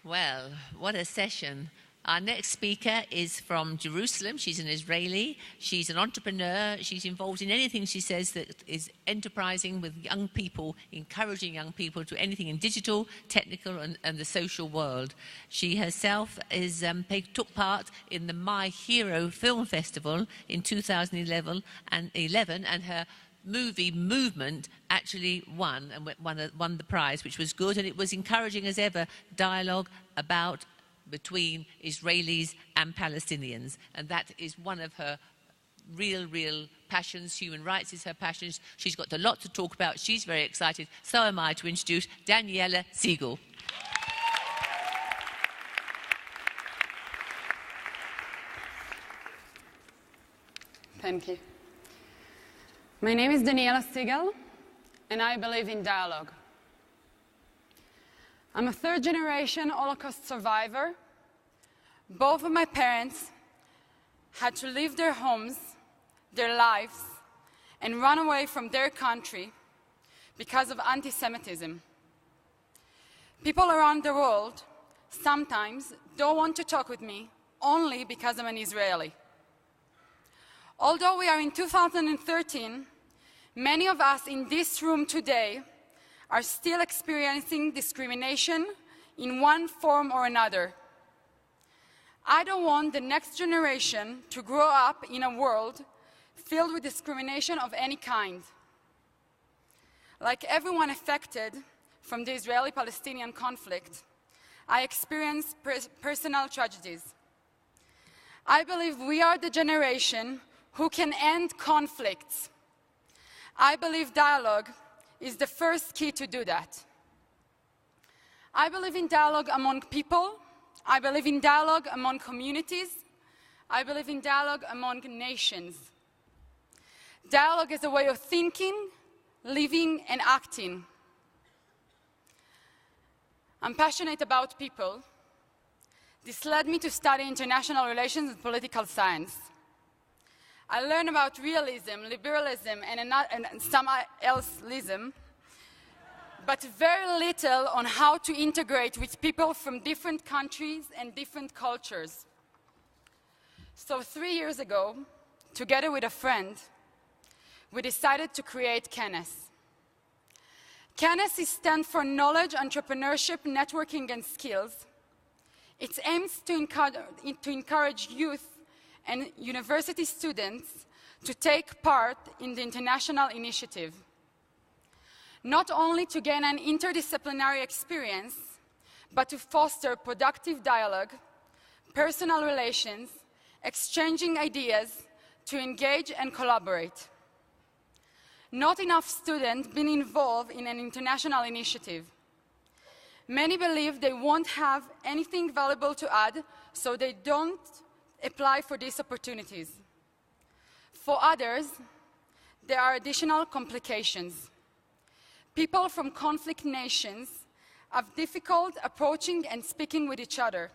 Well, what a session. Our next speaker is from Jerusalem. She's an Israeli. She's an entrepreneur. She's involved in anything, she says, that is enterprising with young people, encouraging young people to anything in digital, technical, and the social world. She herself took part in the My Hero Film Festival in 2011, and her movie Movement actually won the prize, which was good, and it was encouraging as ever dialogue between Israelis and Palestinians, and that is one of her real passions. Human rights is her passion. She's got a lot to talk about. She's very excited. So am I to introduce Daniella Segal. Thank you. My name is Daniella Segal, and I believe in dialogue. I'm a third-generation Holocaust survivor. Both of my parents had to leave their homes, their lives, and run away from their country because of anti-Semitism. People around the world sometimes don't want to talk with me only because I'm an Israeli. Although we are in 2013, many of us in this room today are still experiencing discrimination in one form or another. I don't want the next generation to grow up in a world filled with discrimination of any kind. Like everyone affected from the Israeli-Palestinian conflict, I experienced personal tragedies. I believe we are the generation who can end conflicts. I believe dialogue is the first key to do that. I believe in dialogue among people. I believe in dialogue among communities. I believe in dialogue among nations. Dialogue is a way of thinking, living, and acting. I'm passionate about people. This led me to study international relations and political science. I learned about realism, liberalism, and some else-lism, but very little on how to integrate with people from different countries and different cultures. So 3 years ago, together with a friend, we decided to create KENES. KENES stands for Knowledge, Entrepreneurship, Networking, and Skills. It aims to encourage youth and university students to take part in the international initiative, not only to gain an interdisciplinary experience, but to foster productive dialogue, personal relations, exchanging ideas, to engage and collaborate. Not enough students being involved in an international initiative. Many believe they won't have anything valuable to add, so they don't apply for these opportunities. For others, there are additional complications. People from conflict nations have difficulty approaching and speaking with each other.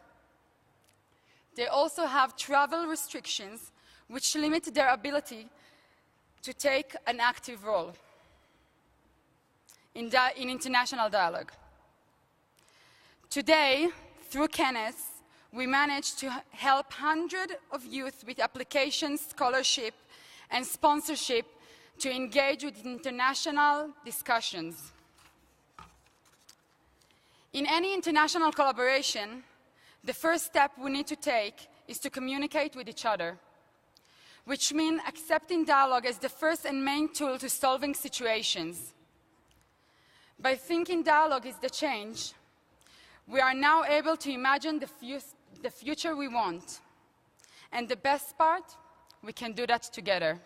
They also have travel restrictions which limit their ability to take an active role in international dialogue. Today, through KENES, we managed to help hundreds of youth with applications, scholarship, and sponsorship to engage with international discussions. In any international collaboration, the first step we need to take is to communicate with each other, which means accepting dialogue as the first and main tool to solving situations. By thinking dialogue is the change, we are now able to imagine the future we want. And the best part, we can do that together.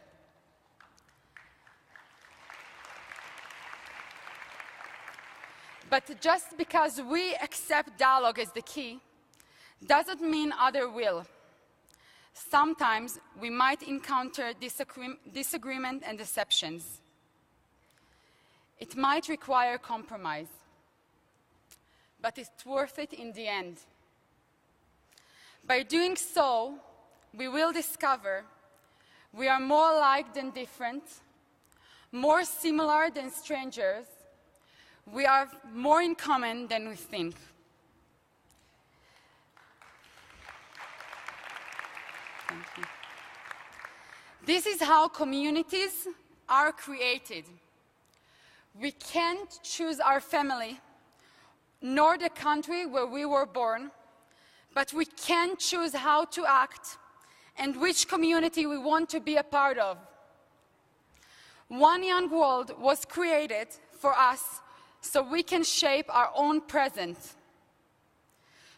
But just because we accept dialogue as the key, doesn't mean others will. Sometimes we might encounter disagreement and deceptions. It might require compromise, but it's worth it in the end. By doing so, we will discover we are more alike than different, more similar than strangers. We have more in common than we think. Thank you. This is how communities are created. We can't choose our family, nor the country where we were born, but we can choose how to act and which community we want to be a part of. One young world was created for us so we can shape our own present,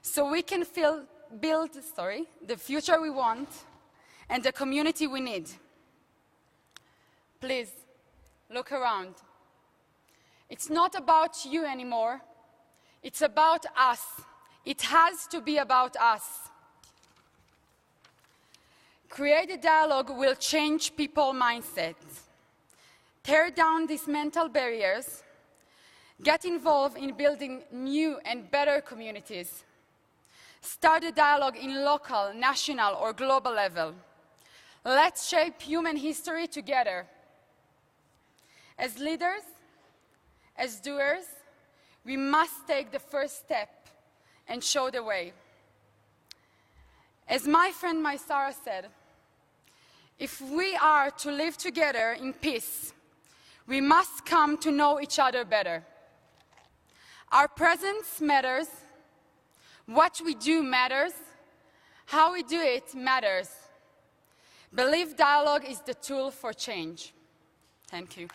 so we can build the future we want and the community we need. Please, look around. It's not about you anymore. It's about us. It has to be about us. Creative dialogue will change people's mindsets. Tear down these mental barriers. Get involved in building new and better communities. Start a dialogue in local, national, or global level. Let's shape human history together. As leaders, as doers, we must take the first step and show the way. As my friend Maisara said, if we are to live together in peace, we must come to know each other better. Our presence matters, what we do matters, how we do it matters. Believe dialogue is the tool for change. Thank you.